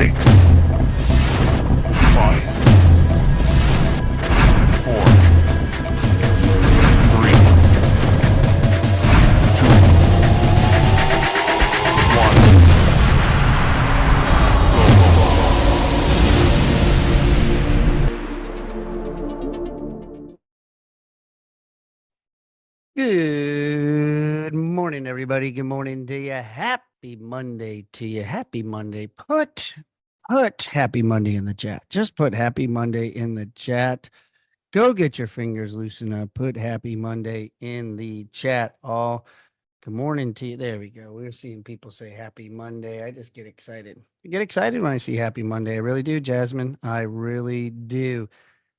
6, 5, 4, 3, 2, 1. Good morning, everybody. Good morning to you. Happy Monday to you. Happy Monday. Put Happy Monday in the chat. Just put Happy Monday in the chat. Go get your fingers loosened up. Put Happy Monday in the chat. All good morning to you. There we go. We're seeing people say Happy Monday. I just get excited. I get excited when I see Happy Monday. I really do, Jasmine. I really do.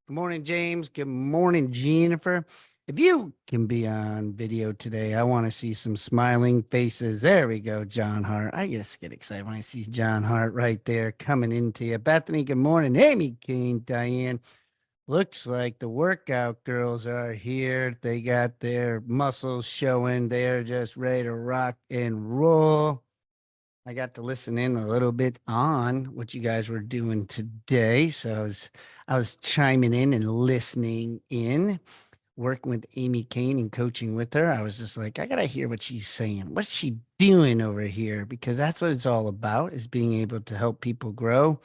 Good morning, James. Good morning, Jennifer. If you can be on video today, I want to see some smiling faces. There we go, John Hart. I just get excited when I see John Hart right there coming into you. Bethany, good morning. Amy, Kane, Diane. Looks like the workout girls are here. They got their muscles showing. They're just ready to rock and roll. I got to listen in a little bit on what you guys were doing today. So I was chiming in and listening in, working with Amy Kane and coaching with her. I was just like, I gotta hear what she's saying. What's she doing over here? Because that's what it's all about, is being able to help people grow.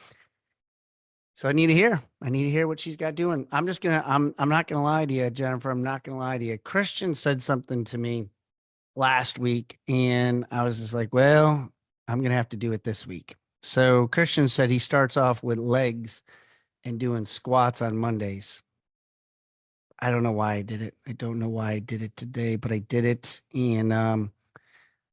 So I need to hear. I need to hear what she's got doing. I'm not gonna lie to you, Jennifer. I'm not gonna lie to you. Christian said something to me last week, and I was just like, well, I'm going to have to do it this week. So Christian said he starts off with legs and doing squats on Mondays. I don't know why I did it. I don't know why I did it today, but I did it. And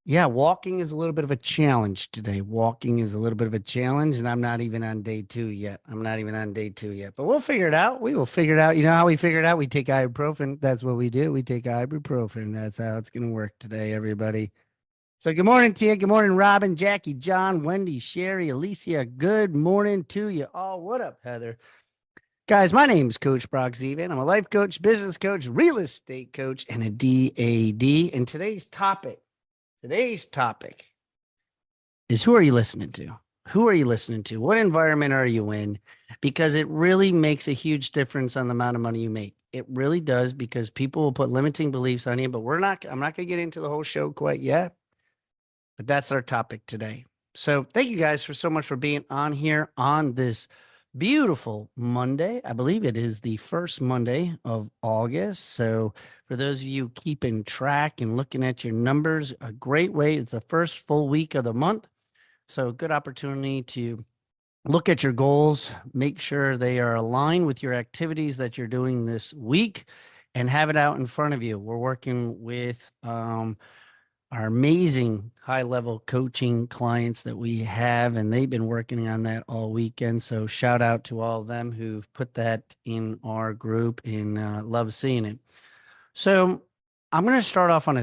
yeah, walking is a little bit of a challenge today. Walking is a little bit of a challenge, and I'm not even on day 2 yet. I'm not even on day 2 yet, but we'll figure it out. We will figure it out. You know how we figure it out? We take ibuprofen. That's what we do. We take ibuprofen. That's how it's going to work today, everybody. So good morning to you. Good morning, Robin, Jackie, John, Wendy, Sherry, Alicia. Good morning to you all. What up, Heather? Guys, my name is Coach Brock Zevan. I'm a life coach, business coach, real estate coach, and a DAD. And today's topic is, who are you listening to? Who are you listening to? What environment are you in? Because it really makes a huge difference on the amount of money you make. It really does, because people will put limiting beliefs on you, but I'm not going to get into the whole show quite yet. But that's our topic today. So thank you guys so much for being on here on this beautiful Monday. I believe it is the first Monday of August. So for those of you keeping track and looking at your numbers, a great way. It's the first full week of the month. So good opportunity to look at your goals, make sure they are aligned with your activities that you're doing this week, and have it out in front of you. We're working with our amazing high-level coaching clients that we have, and they've been working on that all weekend. So shout out to all of them who've put that in our group, and love seeing it. So I'm going to start off on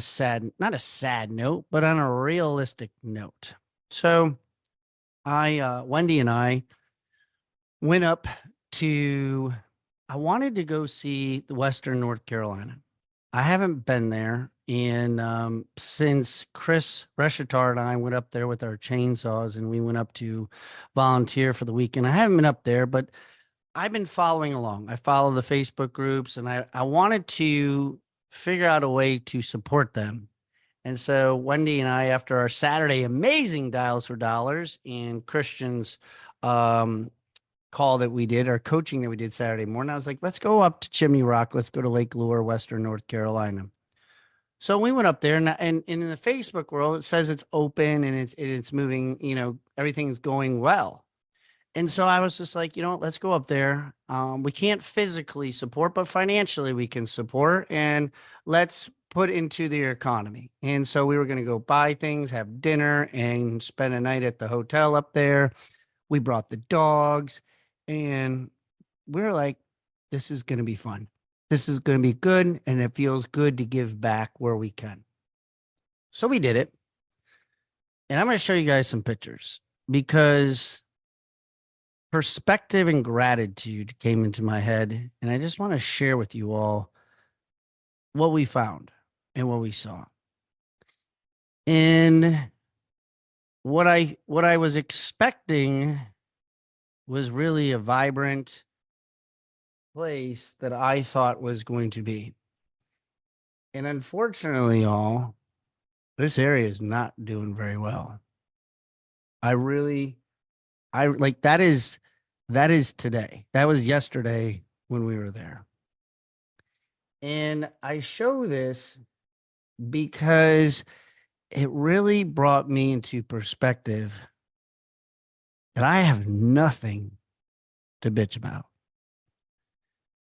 not a sad note, but on a realistic note. So Wendy and I went up to, I wanted to go see the Western North Carolina. I haven't been there. And since Chris Reshetard and I went up there with our chainsaws, and we went up to volunteer for the weekend, I haven't been up there, but I've been following along. I follow the Facebook groups, and I wanted to figure out a way to support them. And so Wendy and I, after our Saturday amazing Dials for Dollars and Christian's call that we did, our coaching that we did Saturday morning, I was like, let's go up to Chimney Rock. Let's go to Lake Lure, Western North Carolina. So we went up there, and in the Facebook world, it says it's open and it's moving, everything's going well. And so I was just like, let's go up there. We can't physically support, but financially we can support, and let's put into the economy. And so we were going to go buy things, have dinner, and spend a night at the hotel up there. We brought the dogs, and we were like, this is going to be fun. This is going to be good, and it feels good to give back where we can. So we did it. And I'm going to show you guys some pictures, because perspective and gratitude came into my head. And I just want to share with you all what we found and what we saw. And what I was expecting was really a vibrant place that I thought was going to be. And unfortunately, y'all, this area is not doing very well. I really, I like that is today. That was yesterday when we were there. And I show this because it really brought me into perspective that I have nothing to bitch about.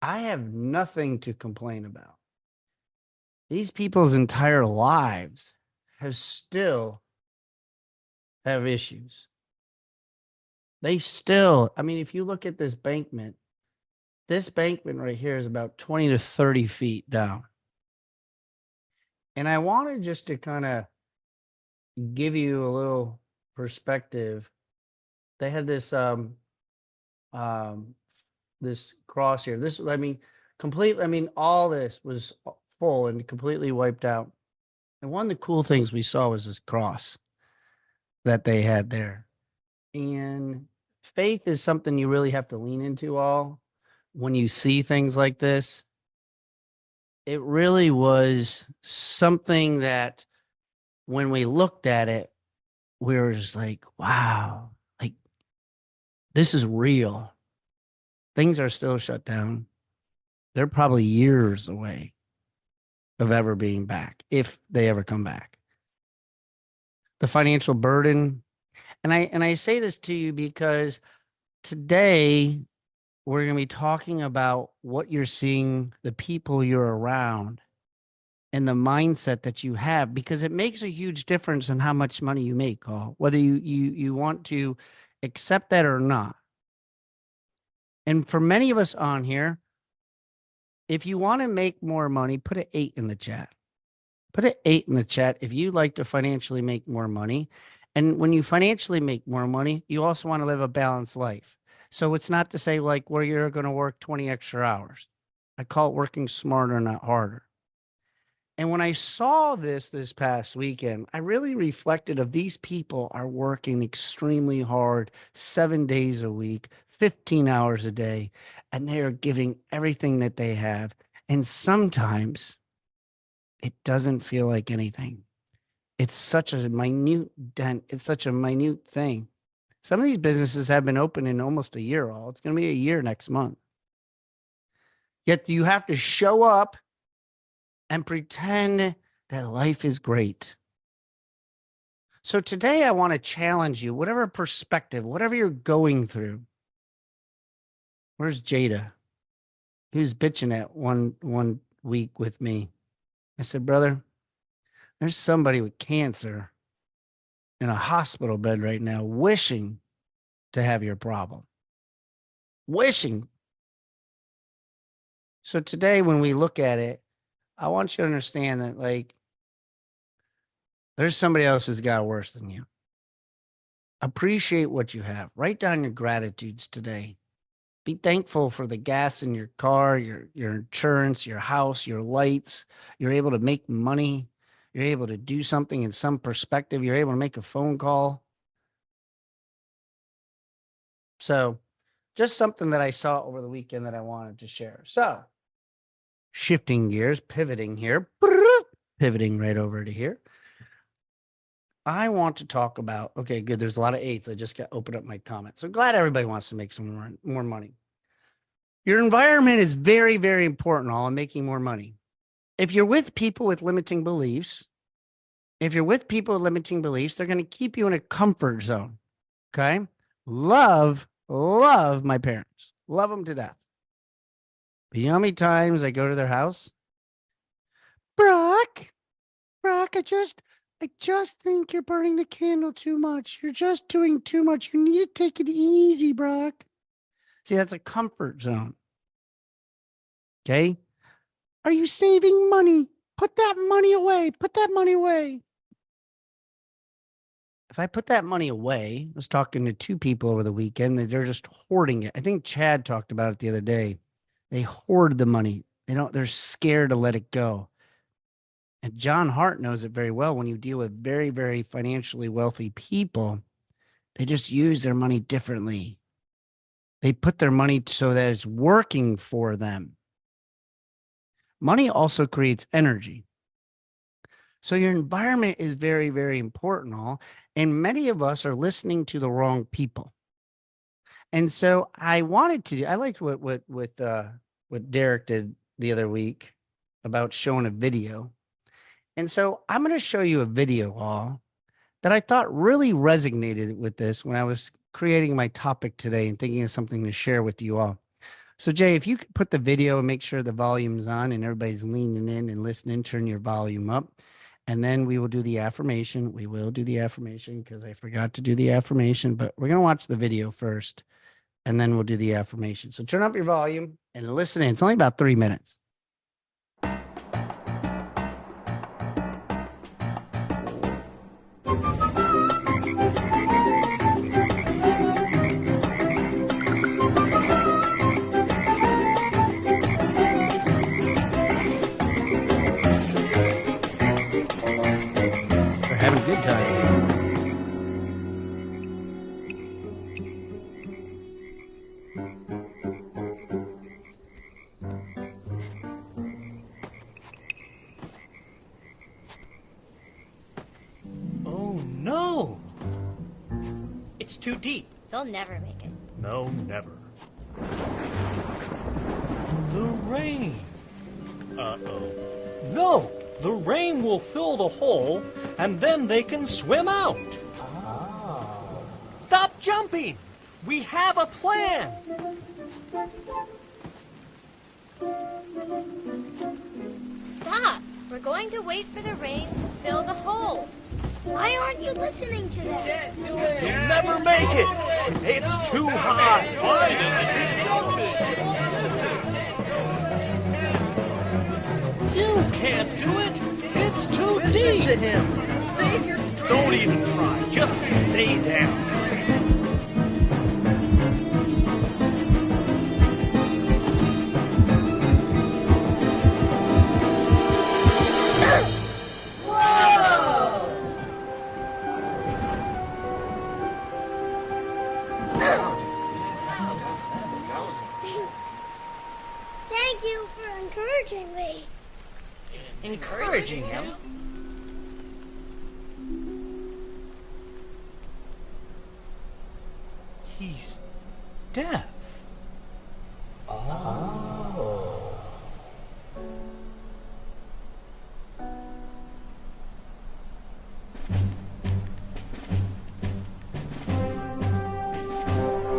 I have nothing to complain about. These people's entire lives have still have issues. They still, I mean, if you look at this bankment right here is about 20 to 30 feet down. And I wanted just to kind of give you a little perspective. They had um this cross here. This, I mean, completely, I mean, all this was full and completely wiped out. And one of the cool things we saw was this cross that they had there. And faith is something you really have to lean into all when you see things like this. It really was something that when we looked at it, we were just like, wow, like this is real. Things are still shut down. They're probably years away of ever being back, if they ever come back. The financial burden, and I say this to you because today we're going to be talking about what you're seeing, the people you're around, and the mindset that you have, because it makes a huge difference in how much money you make, Carl, whether you want to accept that or not. And for many of us on here, if you want to make more money, put an 8 in the chat. Put an 8 in the chat if you'd like to financially make more money. And when you financially make more money, you also want to live a balanced life. So it's not to say like where you're going to work 20 extra hours. I call it working smarter, not harder. And when I saw this past weekend, I really reflected of these people are working extremely hard, 7 days a week, 15 hours a day, and they are giving everything that they have. And sometimes it doesn't feel like anything. It's such a minute dent. It's such a minute thing. Some of these businesses have been open in almost a year. All it's going to be a year next month. Yet you have to show up and pretend that life is great. So today I want to challenge you, whatever perspective, whatever you're going through. Where's Jada? Who's bitching at one week with me? I said, brother, there's somebody with cancer in a hospital bed right now, wishing to have your problem. Wishing. So today, when we look at it, I want you to understand that, like, there's somebody else who's got worse than you. Appreciate what you have. Write down your gratitudes today. Be thankful for the gas in your car, your insurance, your house, your lights. You're able to make money. You're able to do something in some perspective. You're able to make a phone call. So just something that I saw over the weekend that I wanted to share. So shifting gears, pivoting here, pivoting right over to here. I want to talk about, okay, good. There's a lot of 8s. I just got opened up my comments. So glad everybody wants to make some more money. Your environment is very, very important all in making more money. If you're with people with limiting beliefs, they're going to keep you in a comfort zone. Okay. Love my parents. Love them to death. But you know how many times I go to their house? Brock, I just think you're burning the candle too much. You're just doing too much. You need to take it easy, Brock. See, that's a comfort zone. Okay. Are you saving money? Put that money away. Put that money away. If I put that money away, I was talking to 2 people over the weekend that they're just hoarding it. I think Chad talked about it the other day. They hoard the money. They're scared to let it go. And John Hart knows it very well. When you deal with very, very financially wealthy people, they just use their money differently. They put their money so that it's working for them. Money also creates energy. So your environment is very, very important, all. And many of us are listening to the wrong people. And so I liked what Derek did the other week about showing a video. And so I'm going to show you a video all that I thought really resonated with this when I was creating my topic today and thinking of something to share with you all. So Jay, if you could put the video and make sure the volume's on and everybody's leaning in and listening, turn your volume up. And then we will do the affirmation. We will do the affirmation because I forgot to do the affirmation, but we're going to watch the video first and then we'll do the affirmation. So turn up your volume and listen in. It's only about 3 minutes. We're having a good time. Oh, no! It's too deep. They'll never make it. No, never. The rain. Uh-oh. No! The rain will fill the hole, and then they can swim out. Oh. Stop jumping! We have a plan! Stop! We're going to wait for the rain to fill the hole. Why aren't you listening to them? You'll never make it! It's too high! Why You can't do it! It's too deep! Listen to him! Save your strength! Don't even try. Just stay down. Thank you for encouraging me. Encouraging him? He's deaf. Oh.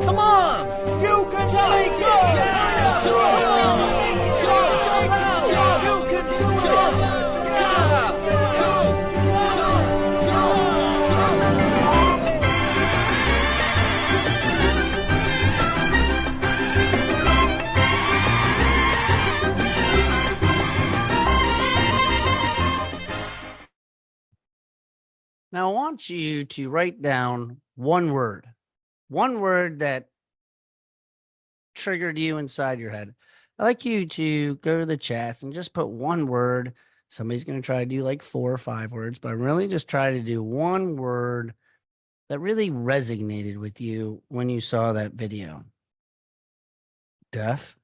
Come on! You can make it! Yeah! You can do it! Yeah! Now I want you to write down one word that triggered you inside your head. I'd like you to go to the chats and just put one word. Somebody's going to try to do like 4 or 5 words, but really just try to do one word that really resonated with you when you saw that video. Deaf,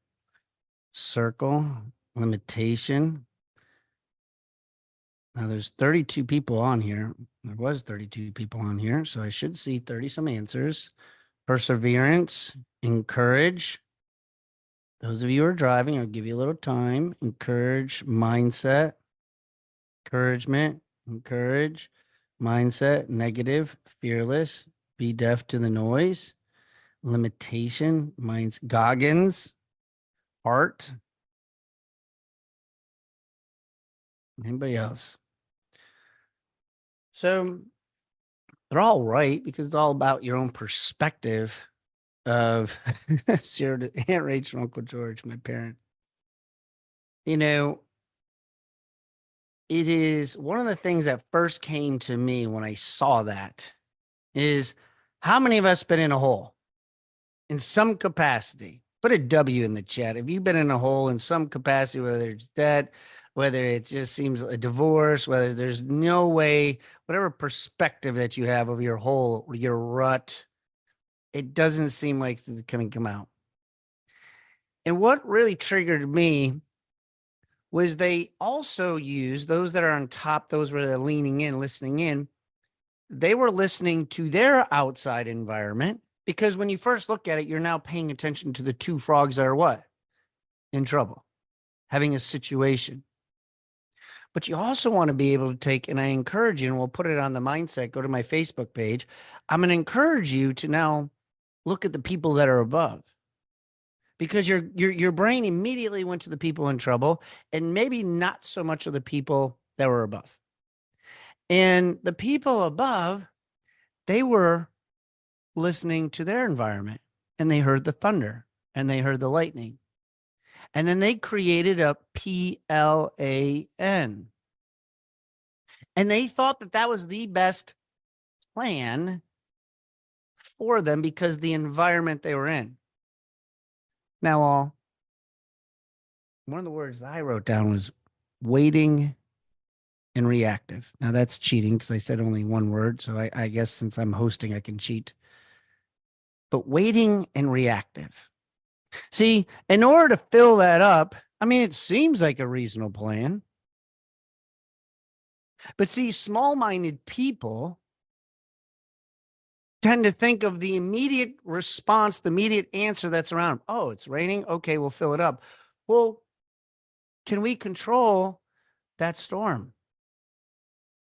circle, limitation. Now there's 32 people on here. There was 32 people on here, so I should see 30 some answers. Perseverance, encourage. Those of you who are driving, I'll give you a little time. Encourage, mindset, encouragement, encourage, mindset, negative, fearless, be deaf to the noise, limitation, minds, Goggins, heart. Anybody else? So they're all right because it's all about your own perspective of Sarah, Aunt Rachel, Uncle George, my parents. You know, it is one of the things that first came to me when I saw that is how many of us been in a hole in some capacity? Put a W in the chat. Have you been in a hole in some capacity, whether it's debt, whether it just seems a divorce, whether there's no way, whatever perspective that you have of your hole, your rut, it doesn't seem like it's going to come out. And what really triggered me was they also use those that are on top, those where they're leaning in, listening in. They were listening to their outside environment, because when you first look at it, you're now paying attention to the two frogs that are what? In trouble, having a situation. But you also want to be able to take, and I encourage you, and we'll put it on the mindset, go to my Facebook page. I'm going to encourage you to now look at the people that are above, because your brain immediately went to the people in trouble and maybe not so much of the people that were above. And the people above, they were listening to their environment, and they heard the thunder and they heard the lightning. And then they created a PLAN. And they thought that that was the best plan for them because the environment they were in. Now, one of the words I wrote down was waiting and reactive. Now, that's cheating because I said only one word. So I guess since I'm hosting, I can cheat. But waiting and reactive. See, in order to fill that up, I mean, it seems like a reasonable plan. But see, small-minded people tend to think of the immediate response, the immediate answer that's around. Oh, it's raining. Okay, we'll fill it up. Well, can we control that storm?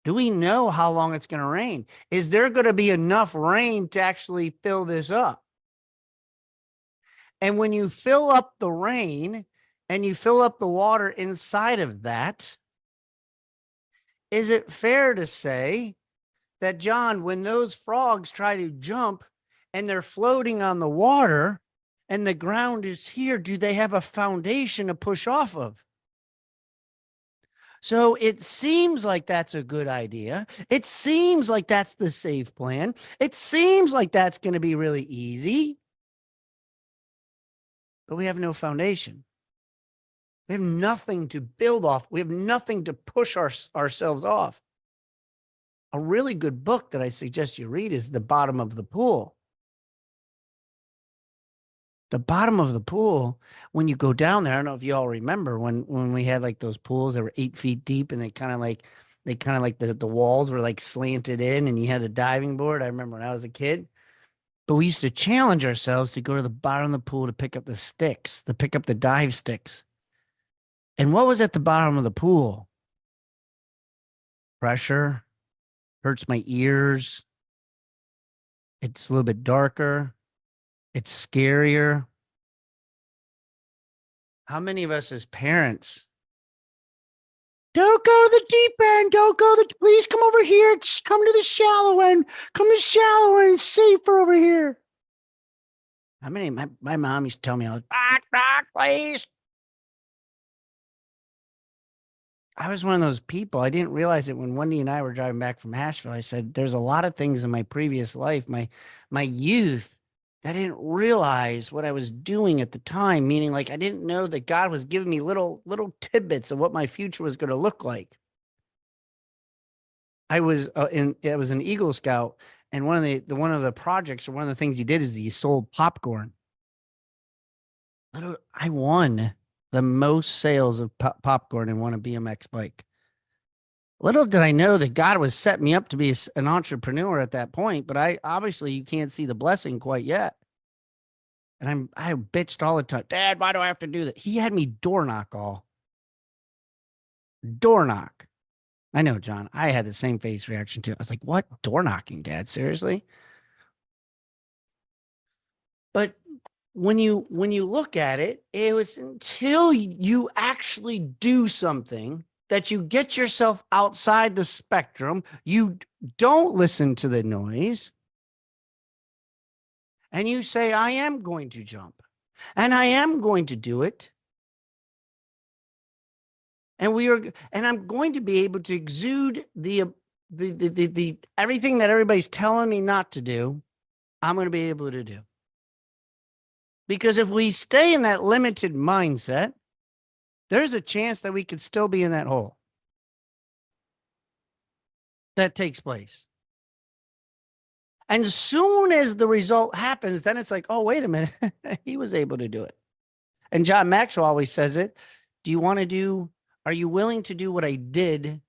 Do we know how long it's going to rain? Is there going to be enough rain to actually fill this up? And when you fill up the rain and you fill up the water inside of that, is it fair to say that, John, when those frogs try to jump and they're floating on the water and the ground is here, do they have a foundation to push off of? So it seems like that's a good idea. It seems like that's the safe plan. It seems like that's going to be really easy. But we have no foundation. We have nothing to build off. We have nothing to push ourselves off. A really good book that I suggest you read is The Bottom of the Pool. The bottom of the pool, when you go down there, I don't know if you all remember when we had like those pools that were 8 feet deep and they kind of like the walls were like slanted in and you had a diving board. I remember when I was a kid. But we used to challenge ourselves to go to the bottom of the pool to pick up the sticks, to pick up the dive sticks. And what was at the bottom of the pool? Pressure, hurts my ears. It's a little bit darker. It's scarier. How many of us as parents, don't go to the deep end, please come over here, come to the shallow end, it's safer over here. How many, my mom used to tell me, back, please. I was one of those people. I didn't realize it when Wendy and I were driving back from Asheville. I said, there's a lot of things in my previous life, my youth, that I didn't realize what I was doing at the time. Meaning, like, I didn't know that God was giving me little tidbits of what my future was going to look like. I was an Eagle Scout, and one of the projects, or one of the things he did, is he sold popcorn. I won the most sales of popcorn and won a BMX bike. Little did I know that God was setting me up to be an entrepreneur at that point, but obviously you can't see the blessing quite yet. And I bitched all the time. Dad, why do I have to do that? He had me door knock. I know, John. I had the same face reaction too. I was like, what? Door knocking, Dad? Seriously? But when you look at it, it was until you actually do something that you get yourself outside the spectrum, you don't listen to the noise, and you say, I am going to jump, and I am going to do it. And I'm going to be able to exude the everything that everybody's telling me not to do, I'm going to be able to do. Because if we stay in that limited mindset, there's a chance that we could still be in that hole. That takes place. And as soon as the result happens, then it's like, oh, wait a minute. He was able to do it. And John Maxwell always says it. Are you willing to do what I did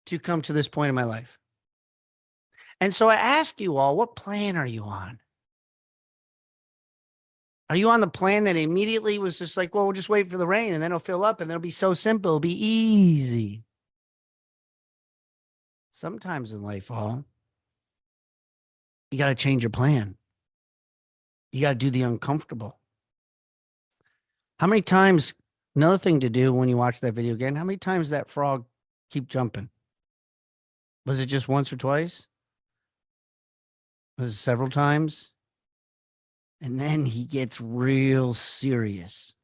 to come to this point in my life? And so I ask you all, what plan are you on? Are you on the plan that immediately was just like, well, we'll just wait for the rain and then it'll fill up and it'll be so simple, it'll be easy. Sometimes in life, you got to change your plan. You got to do the uncomfortable. How many times, another thing to do when you watch that video again, how many times that frog keep jumping? Was it just once or twice? Was it several times? And then he gets real serious,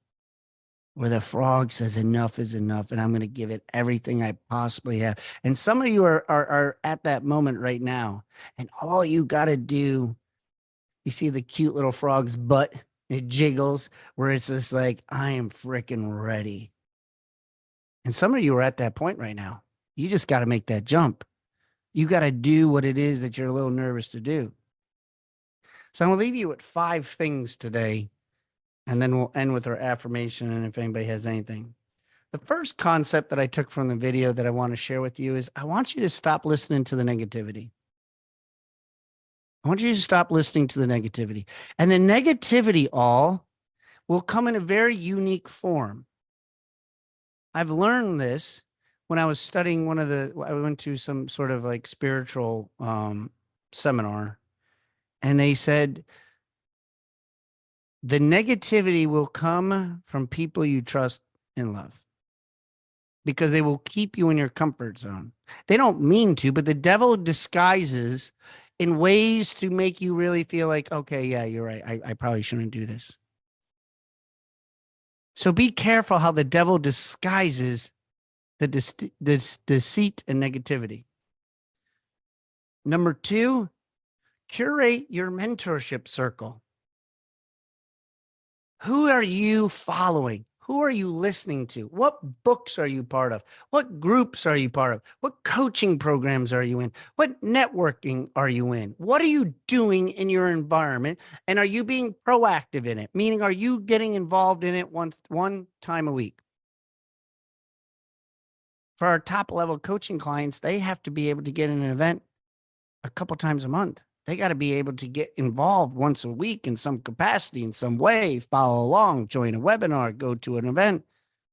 where the frog says, enough is enough, and I'm going to give it everything I possibly have. And some of you are at that moment right now, and all you got to do, you see the cute little frog's butt, it jiggles, where it's just like, I am freaking ready. And some of you are at that point right now. You just got to make that jump. You got to do what it is that you're a little nervous to do. So I'm going to leave you with 5 things today, and then we'll end with our affirmation, and if anybody has anything. The first concept that I took from the video that I want to share with you is I want you to stop listening to the negativity. I want you to stop listening to the negativity. And the negativity all will come in a very unique form. I've learned this when I was studying I went to some sort of like spiritual seminar, and they said, the negativity will come from people you trust and love, because they will keep you in your comfort zone. They don't mean to, but the devil disguises in ways to make you really feel like, okay, yeah, you're right. I probably shouldn't do this. So be careful how the devil disguises the deceit and negativity. Number 2, curate your mentorship circle. Who are you following? Who are you listening to? What books are you part of? What groups are you part of? What coaching programs are you in? What networking are you in? What are you doing in your environment? And are you being proactive in it? Meaning, are you getting involved in it one time a week? For our top level coaching clients, they have to be able to get in an event a couple times a month. They got to be able to get involved once a week in some capacity, in some way, follow along, join a webinar, go to an event,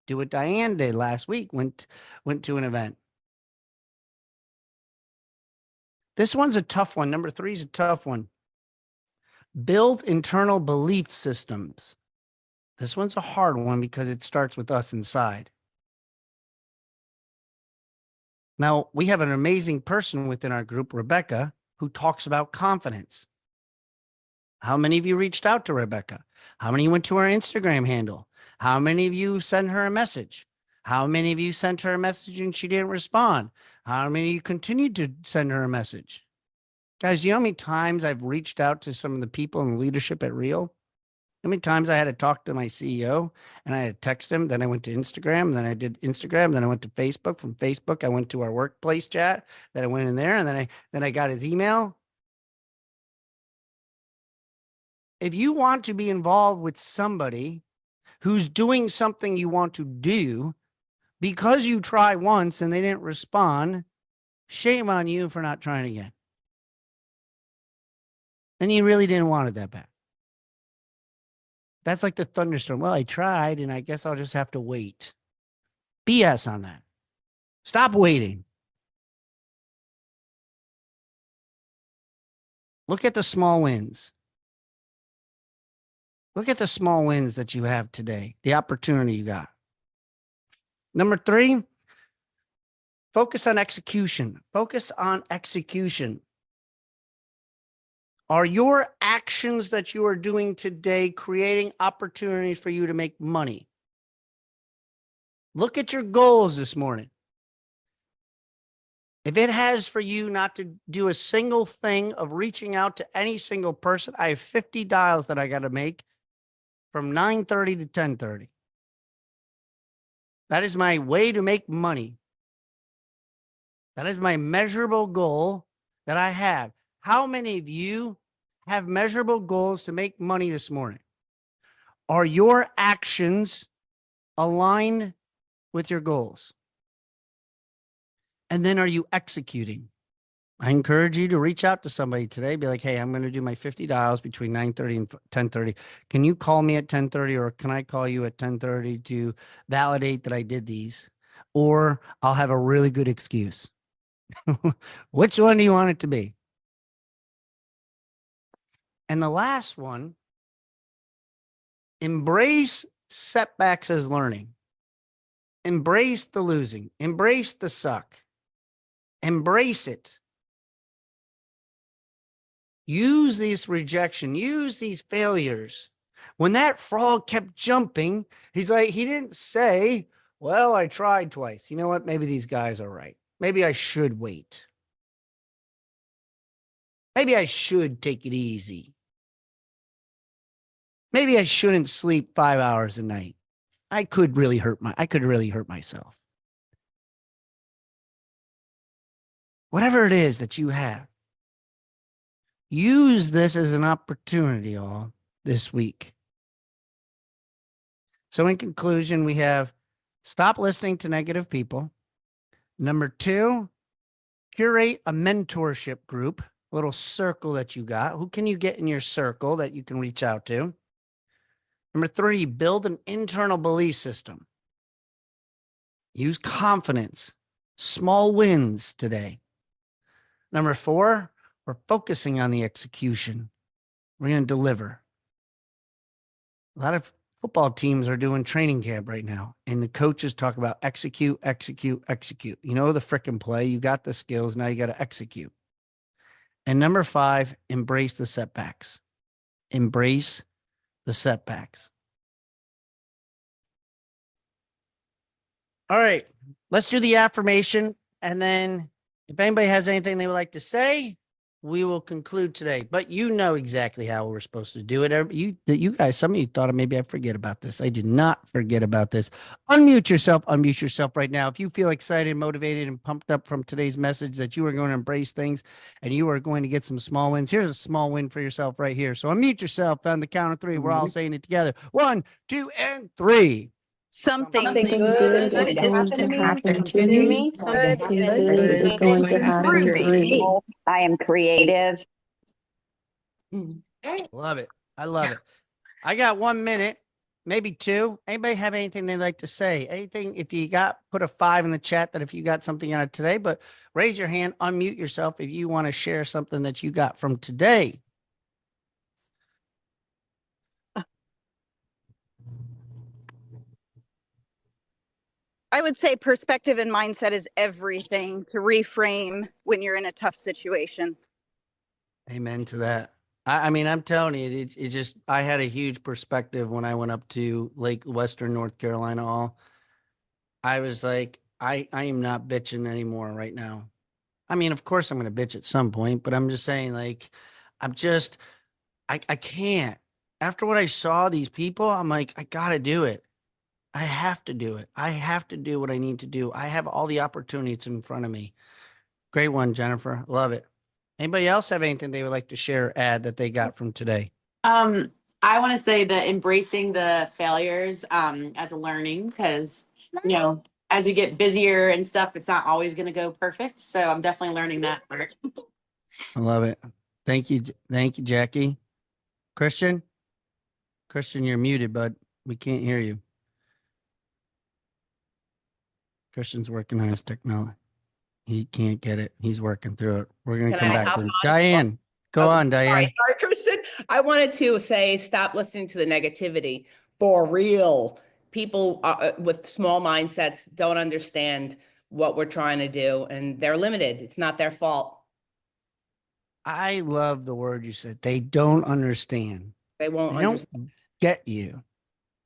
do what Diane did last week, went to an event. This one's a tough one. Number 3 is a tough one. Build internal belief systems. This one's a hard one because it starts with us inside. Now, we have an amazing person within our group, Rebecca, who talks about confidence. How many of you reached out to Rebecca? How many went to her Instagram handle? How many of you sent her a message? How many of you sent her a message and she didn't respond? How many of you continued to send her a message? Guys, you know how many times I've reached out to some of the people in leadership at Real? How many times I had to talk to my CEO and I had to text him, then I went to Instagram, then I did Instagram, then I went to Facebook. From Facebook, I went to our workplace chat, then I went in there, and then I got his email. If you want to be involved with somebody who's doing something you want to do, because you try once and they didn't respond, shame on you for not trying again. And you really didn't want it that bad. That's like the thunderstorm. Well, I tried, and I guess I'll just have to wait. BS on that. Stop waiting. Look at the small wins. Look at the small wins that you have today, the opportunity you got. Number 3, focus on execution. Focus on execution. Are your actions that you are doing today creating opportunities for you to make money? Look at your goals this morning. If it has for you not to do a single thing of reaching out to any single person, I have 50 dials that I got to make from 9:30 to 10:30. That is my way to make money. That is my measurable goal that I have. How many of you have measurable goals to make money this morning? Are your actions aligned with your goals? And then are you executing? I encourage you to reach out to somebody today. Be like, hey, I'm going to do my 50 dials between 9:30 and 10:30. Can you call me at 10:30 or can I call you at 10:30 to validate that I did these? Or I'll have a really good excuse. Which one do you want it to be? And the last one, embrace setbacks as learning. Embrace the losing. Embrace the suck. Embrace it. Use this rejection. Use these failures. When that frog kept jumping, he's like, he didn't say, well, I tried twice. You know what? Maybe these guys are right. Maybe I should wait. Maybe I should take it easy. Maybe I shouldn't sleep 5 hours a night. I could really hurt myself. Whatever it is that you have, use this as an opportunity all this week. So in conclusion, we have stop listening to negative people. Number 2, curate a mentorship group, a little circle that you got. Who can you get in your circle that you can reach out to? Number 3, build an internal belief system. Use confidence, small wins today. Number 4, we're focusing on the execution. We're going to deliver. A lot of football teams are doing training camp right now, and the coaches talk about execute, execute, execute. You know the frickin' play. You got the skills. Now you got to execute. And number 5, embrace the setbacks. Embrace the setbacks. All right, let's do the affirmation. And then if anybody has anything they would like to say, we will conclude today. But you know exactly how we're supposed to do it. You guys, some of you thought maybe I forget about this. I did not forget about this. Unmute yourself right now. If you feel excited, motivated, and pumped up from today's message that you are going to embrace things and you are going to get some small wins, here's a small win for yourself right here. So unmute yourself on the count of 3. We're all saying it together. 1, 2, and 3. Something Something good good is is going going to to happen happen to to me. me. Something Something good good is is going going to to happen happen to to me. me. I am creative. Love it. I love it. I got 1 minute, maybe 2. Anybody have anything they'd like to say? Anything, if you got, put a 5 in the chat that if you got something out of today, but raise your hand, unmute yourself if you want to share something that you got from today. I would say perspective and mindset is everything to reframe when you're in a tough situation. Amen to that. I mean, I'm telling you, it just, I had a huge perspective when I went up to Lake Western North Carolina. I was like, I am not bitching anymore right now. I mean, of course I'm going to bitch at some point, but I'm just saying, like, I'm just, I can't. After what I saw these people, I'm like, I got to do it. I have to do it. I have to do what I need to do. I have all the opportunities in front of me. Great one, Jennifer. Love it. Anybody else have anything they would like to share, add that they got from today? I want to say that embracing the failures as a learning, because as you get busier and stuff, it's not always going to go perfect. So I'm definitely learning that part. I love it. Thank you. Thank you, Jackie. Christian, you're muted, bud. We can't hear you. Christian's working on his technology. He can't get it. He's working through it. We're going to come back to him. Diane, go on, Diane. Sorry, Christian. I wanted to say stop listening to the negativity. For real. People with small mindsets don't understand what we're trying to do, and they're limited. It's not their fault. I love the word you said. They don't understand. They won't They don't understand. get you.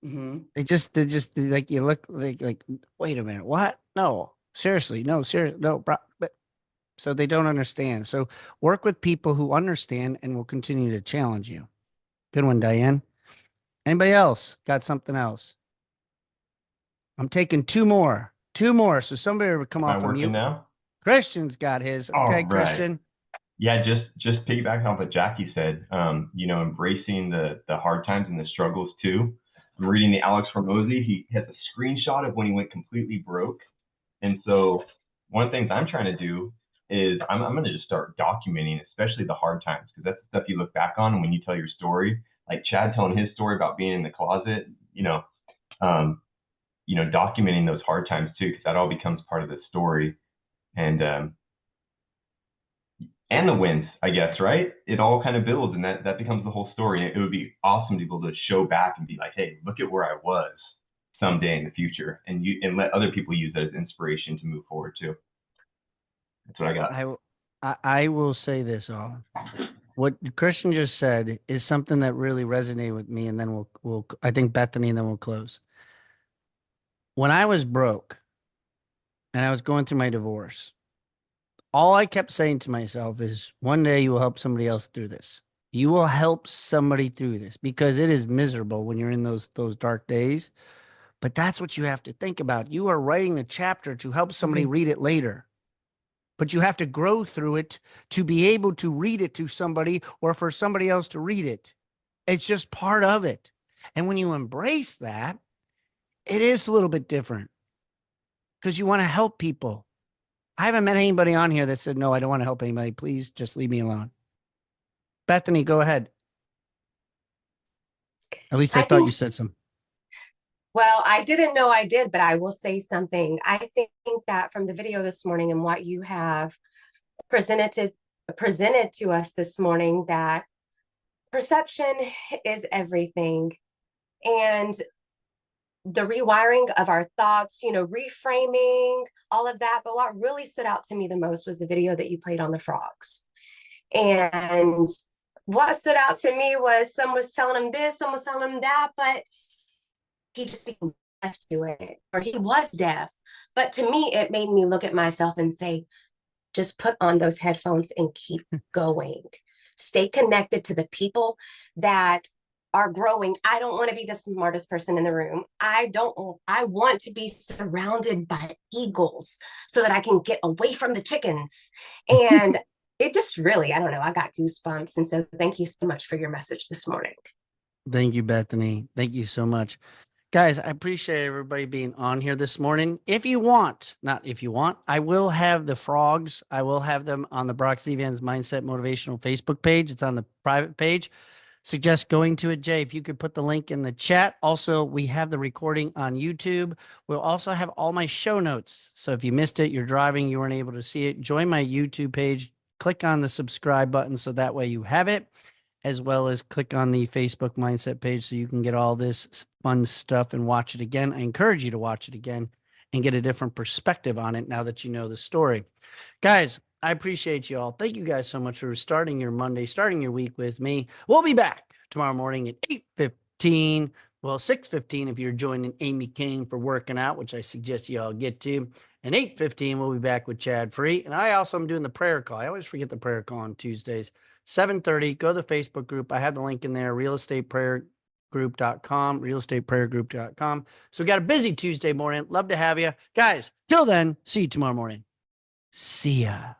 Mm-hmm. They just like, you look like, wait a minute, what? No, seriously, no, bro. But so they don't understand. So work with people who understand and will continue to challenge you. Good one, Diane. Anybody else got something else? I'm taking 2 more. So somebody will come Am I off of working mute. now? Christian's got his. Okay, All right. Christian. Yeah, just piggybacking off what Jackie said, embracing the hard times and the struggles too. I'm reading the Alex Hormozy. He has a screenshot of when he went completely broke. And so one of the things I'm trying to do is I'm going to just start documenting, especially the hard times, because that's the stuff you look back on when you tell your story. Like Chad telling his story about being in the closet, documenting those hard times too, because that all becomes part of the story. And the wins, I guess, right? It all kind of builds, and that becomes the whole story. And it would be awesome to be able to show back and be like, hey, look at where I was someday in the future, and let other people use that as inspiration to move forward too. That's what I got. I will say this all. What Christian just said is something that really resonated with me, and then we'll I think Bethany, and then we'll close. When I was broke and I was going through my divorce, all I kept saying to myself is, one day you will help somebody else through this. You will help somebody through this, because it is miserable when you're in those dark days. But that's what you have to think about. You are writing the chapter to help somebody read it later. But you have to grow through it to be able to read it to somebody, or for somebody else to read it. It's just part of it. And when you embrace that, it is a little bit different, because you want to help people. I haven't met anybody on here that said, no, I don't want to help anybody. Please just leave me alone. Bethany, go ahead. At least I thought think, you said some. well, I didn't know I did, but I will say something. I think that from the video this morning and what you have presented to us this morning, that perception is everything. And the rewiring of our thoughts, reframing, all of that. But what really stood out to me the most was the video that you played on the frogs. And what stood out to me was someone was telling him this, someone was telling him that, but he just became deaf to it, or he was deaf. But to me, it made me look at myself and say, just put on those headphones and keep going. Stay connected to the people that are growing. I don't want to be the smartest person in the room. I want to be surrounded by eagles so that I can get away from the chickens. And it just really, I don't know, I got goosebumps. And so thank you so much for your message this morning. Thank you, Bethany. Thank you so much. Guys, I appreciate everybody being on here this morning. If you want, I will have the frogs. I will have them on the Brock Zevan's Mindset Motivational Facebook page. It's on the private page. Suggest going to it, Jay. If you could put the link in the chat. Also, we have the recording on YouTube. We'll also have all my show notes. So if you missed it, you're driving, you weren't able to see it, join my YouTube page. Click on the subscribe button so that way you have it, as well as click on the Facebook Mindset page so you can get all this fun stuff and watch it again. I encourage you to watch it again and get a different perspective on it now that you know the story. Guys, I appreciate you all. Thank you guys so much for starting your Monday, starting your week with me. We'll be back tomorrow morning at 8:15. Well, 6:15 if you're joining Amy King for working out, which I suggest you all get to. And 8:15, we'll be back with Chad Free. And I also am doing the prayer call. I always forget the prayer call on Tuesdays. 7:30, go to the Facebook group. I have the link in there, realestateprayergroup.com. So we got a busy Tuesday morning. Love to have you. Guys, till then, see you tomorrow morning. See ya.